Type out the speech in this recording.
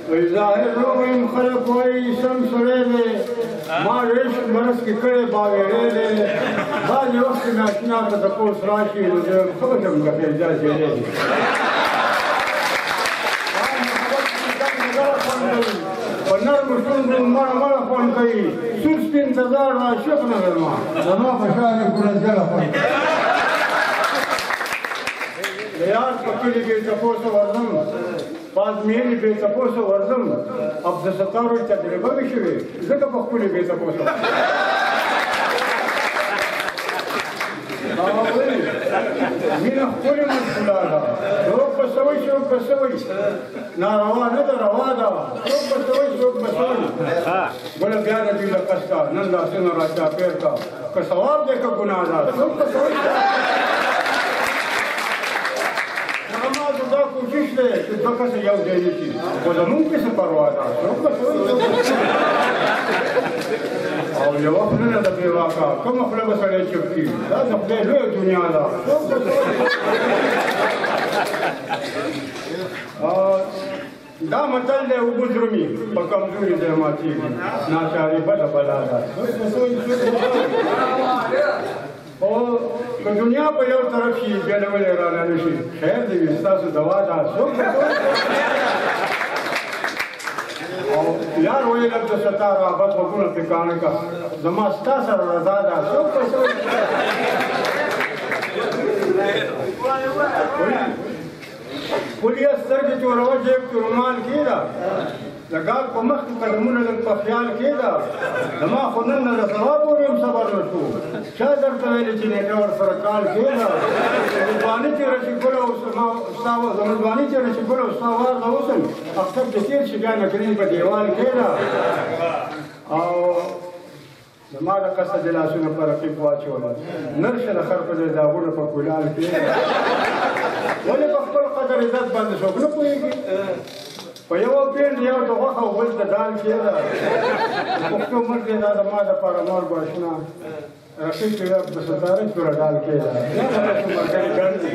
ظاهر رویم خلق وایي سم سړی دی ما عشق مرض کې کړی باویری دی بعضې وخت کې ناشنا ته تپوس راشي نو زه خبر یم که فیضا جیلی دی په نرمو ستونزو مړه خوند کوي سور سپین تزار عاشق نه درما زما په شان ګورنجله خوند د یار په کلي کې تپوسه ورځم پازمیرې بې تپوسه ورځم عبدالستار وایي تجربه مې شوې ځکه په خپلې بې تپوسه مینه ښکلې مشکله ده څوک به څه وایي څوک به څه وایي ناروا نه ده روا ده څوک به څه وایي څوک به څه وایي بله بیا د دوی له قصده نن لاسونه را چاپېر کا که ثواب دی که ګناه ده څوک به څه وایي دا کوشش دی چې دوه کسه یو ځای نه شي خو زمونږ کې څه پروا ده څوک به څه وایي او یوه خوله نه ده پرې واقع کومه خوله به سړی چپ کړي دا د خدای لویه دنیا ده څوک به څه وایي دا متل دی اوبه درومي په کمزوري ځای ماتېږي ناچاري بده بلا ده څوک به څه وایي او که دنیا په یو طرف شي بیا له ولې رانه نه شي خیر دی وي ستاسو دوا ده څوک به او یار ویل عبدالستار آباد غوږونه پرې کاڼه که زما ستا سره رضا ده څوک به څه وایي پولیه سترګې توروه جیب کې رومال کېږده د ګاګ په مخ کې قدمونه لږ په خیال کېږده زما خو نن نه د سبا پورې هم صبر نه شو چا درته ویلې چې نیټه ورسره کال کېږده ځواني تېره چې ګله زما ځواني تېره چې ګله ستا وارده اوسم اختر دې تېر شي بیا نکرین په دیوال کېږده او زما د قصد د لاسونه په رقیب واچوله نرشه د خر په ځای داغونه په کولال کېږده ولې په خپل قدر عزت باندې څوک نه پوهېږي په یوه پینډ یو د غوښه او بل د دال کېده پښتو مرګ دی دا زما دپاره مور ګواشونه رقیب چې عبدالستار توره ډال کېده بیا به تاسو ملګري ګڼ دي